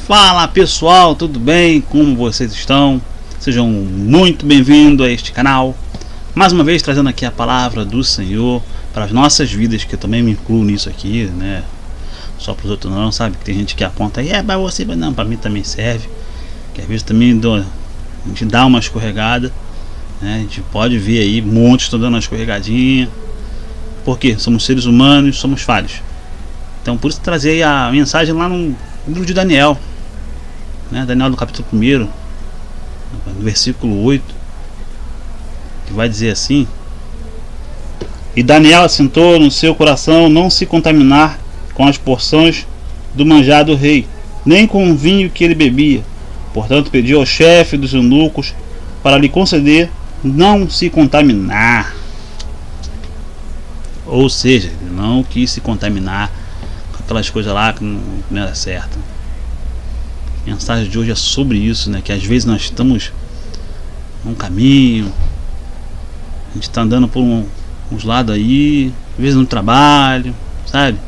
Fala pessoal, tudo bem? Como vocês estão? Sejam muito bem-vindos a este canal. Mais uma vez trazendo aqui a palavra do Senhor para as nossas vidas, que eu também me incluo nisso aqui, né? Só para os outros não, sabe? Que tem gente que aponta aí, para você, mas não, para mim também serve. Que às vezes também a gente dá uma escorregada, né? A gente pode ver aí, muitos estão dando uma escorregadinha. Por quê? Somos seres humanos, somos falhos. Então por isso trazer aí a mensagem lá no livro de Daniel, né? Daniel do capítulo 1, no versículo 8, que vai dizer assim: E Daniel assentou no seu coração não se contaminar com as porções do manjar do rei, nem com o vinho que ele bebia. Portanto pediu ao chefe dos eunucos para lhe conceder não se contaminar. Ou seja, ele não quis se contaminar com aquelas coisas lá que não era certo. A mensagem de hoje é sobre isso, né? Que às vezes nós estamos num caminho, a gente está andando por uns lados aí, às vezes no trabalho, sabe?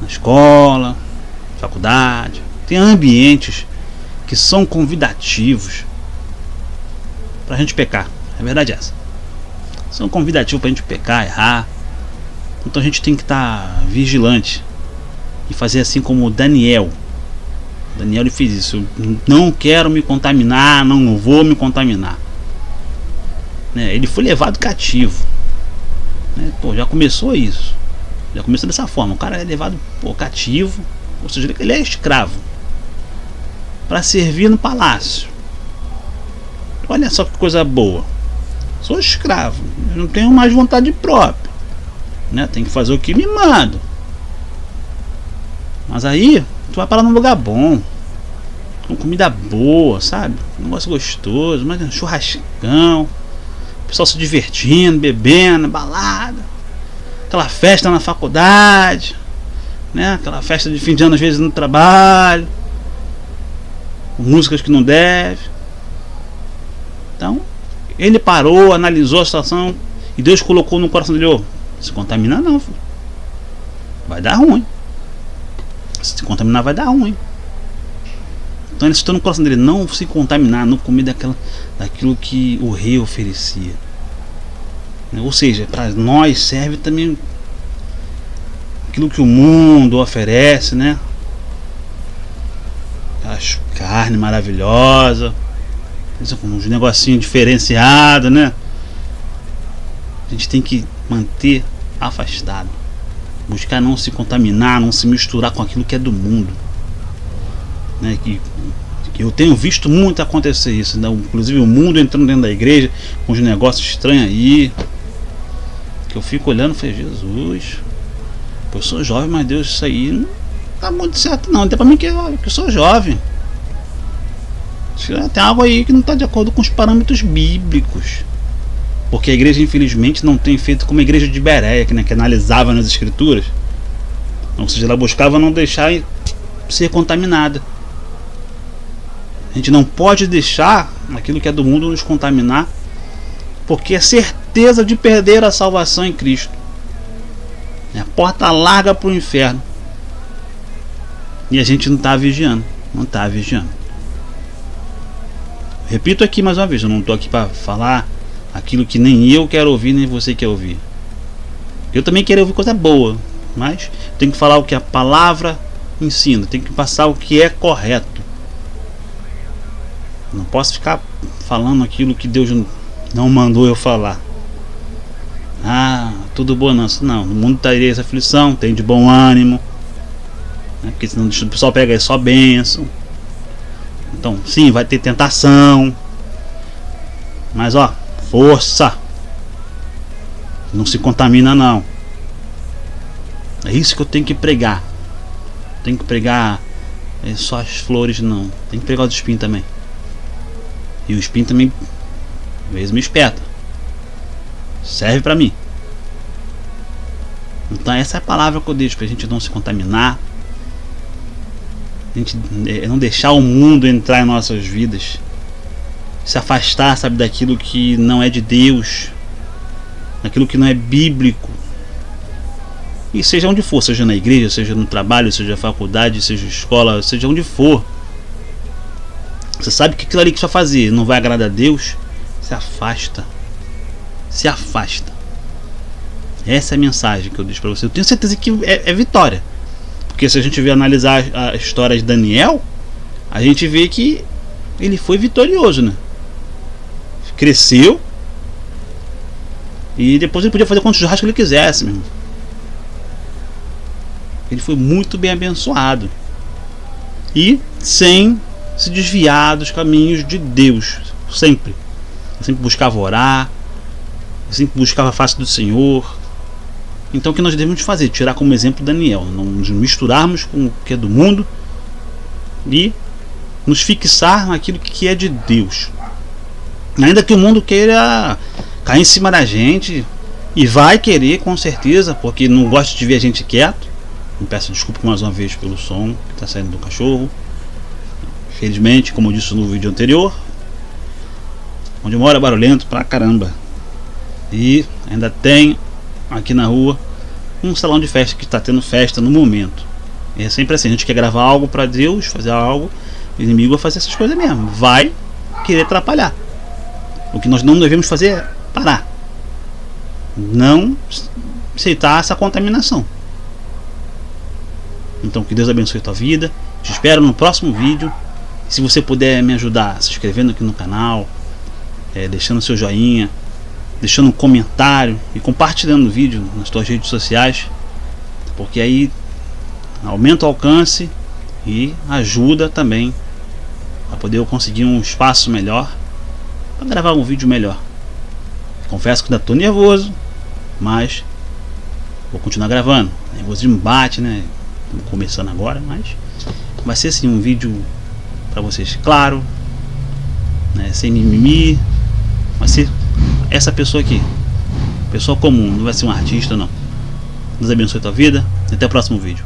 Na escola, na faculdade. Tem ambientes que são convidativos pra gente pecar. A verdade é essa. São convidativos pra gente pecar, errar. Então a gente tem que estar vigilante e fazer assim como Daniel. Daniel ele fez isso. Eu não quero me contaminar, não vou me contaminar, né? Ele foi levado cativo, né? Pô, já começou isso. Já começou dessa forma. O cara é levado cativo, ou seja, ele é escravo para servir no palácio. Olha só que coisa boa. Sou escravo, eu não tenho mais vontade própria, né? Tem que fazer o que me manda. Mas aí tu vai parar num lugar bom, com comida boa, sabe? Um negócio gostoso, mas um churrascão, o pessoal se divertindo, bebendo, balada, aquela festa na faculdade, né? Aquela festa de fim de ano às vezes no trabalho, com músicas que não deve. Então ele parou, analisou a situação e Deus colocou no coração dele: oh, se contaminar não, filho. Vai dar ruim. Se contaminar vai dar ruim. Então ele estou no coração dele: não se contaminar, não comer daquilo que o rei oferecia. Ou seja, para nós serve também aquilo que o mundo oferece, né? Aquelas carne maravilhosa, uns negocinhos diferenciados, né? A gente tem que manter afastado, buscar não se contaminar, não se misturar com aquilo que é do mundo, né? Que eu tenho visto muito acontecer isso, né? Inclusive o mundo entrando dentro da igreja com uns negócios estranhos aí, que eu fico olhando e falei: Jesus, eu sou jovem, mas Deus, isso aí não tá muito certo não. Até pra mim que eu sou jovem, tem algo aí que não está de acordo com os parâmetros bíblicos. Porque a igreja infelizmente não tem feito como a igreja de Bereia, que analisava nas escrituras, ou seja, ela buscava não deixar ser contaminada. A gente não pode deixar aquilo que é do mundo nos contaminar, porque é certeza de perder a salvação em Cristo. É a porta larga para o inferno. E a gente não está vigiando. Não está vigiando. Repito aqui mais uma vez, eu não estou aqui para falar aquilo que nem eu quero ouvir, nem você quer ouvir. Eu também quero ouvir coisa boa, mas tenho que falar o que a palavra ensina, tenho que passar o que é correto. Não posso ficar falando aquilo que Deus não mandou eu falar. Ah, tudo bonança. Não, no mundo teria essa aflição, tem de bom ânimo, né? Porque senão o pessoal pega aí só bênção. Então sim, vai ter tentação, mas ó, força, não se contamina não. É isso que eu tenho que pregar. Tenho que pregar só as flores não, tem que pregar os espinhos também. E o espinho também às vezes me espeta, serve pra mim. Então essa é a palavra que eu deixo pra gente não se contaminar, a gente não deixar o mundo entrar em nossas vidas, se afastar, sabe, daquilo que não é de Deus, daquilo que não é bíblico. E seja onde for, seja na igreja, seja no trabalho, seja na faculdade, seja escola, seja onde for, você sabe que aquilo ali que você vai fazer não vai agradar a Deus, se afasta. Se afasta. Essa é a mensagem que eu deixo para você. Eu tenho certeza que é vitória. Porque se a gente analisar a história de Daniel, a gente vê que ele foi vitorioso, né? Cresceu. E depois ele podia fazer quantos churrascos ele quisesse, meu irmão. Ele foi muito bem abençoado. E sem se desviar dos caminhos de Deus. Sempre. Ele sempre buscava orar. Ele sempre buscava a face do Senhor. Então o que nós devemos fazer? Tirar como exemplo Daniel. Não nos misturarmos com o que é do mundo. E nos fixar naquilo que é de Deus. Ainda que o mundo queira cair em cima da gente. E vai querer, com certeza. Porque não gosta de ver a gente quieto. Eu peço desculpa mais uma vez pelo som que está saindo do cachorro. Felizmente, como eu disse no vídeo anterior, onde eu moro é barulhento pra caramba. E ainda tem aqui na rua um salão de festa que está tendo festa no momento. E é sempre assim, a gente quer gravar algo para Deus, fazer algo, o inimigo vai fazer essas coisas mesmo, vai querer atrapalhar. O que nós não devemos fazer é parar, não aceitar essa contaminação. Então que Deus abençoe a tua vida. Te espero no próximo vídeo. Se você puder me ajudar se inscrevendo aqui no canal, deixando seu joinha, deixando um comentário e compartilhando o vídeo nas tuas redes sociais, porque aí aumenta o alcance e ajuda também a poder eu conseguir um espaço melhor para gravar um vídeo melhor. Confesso que ainda estou nervoso, mas vou continuar gravando. Nervosismo bate, né? Estamos começando agora, mas vai ser assim um vídeo para vocês claro, né? Sem mimimi. Vai ser essa pessoa aqui, pessoa comum, não vai ser um artista não. Deus abençoe a tua vida e até o próximo vídeo.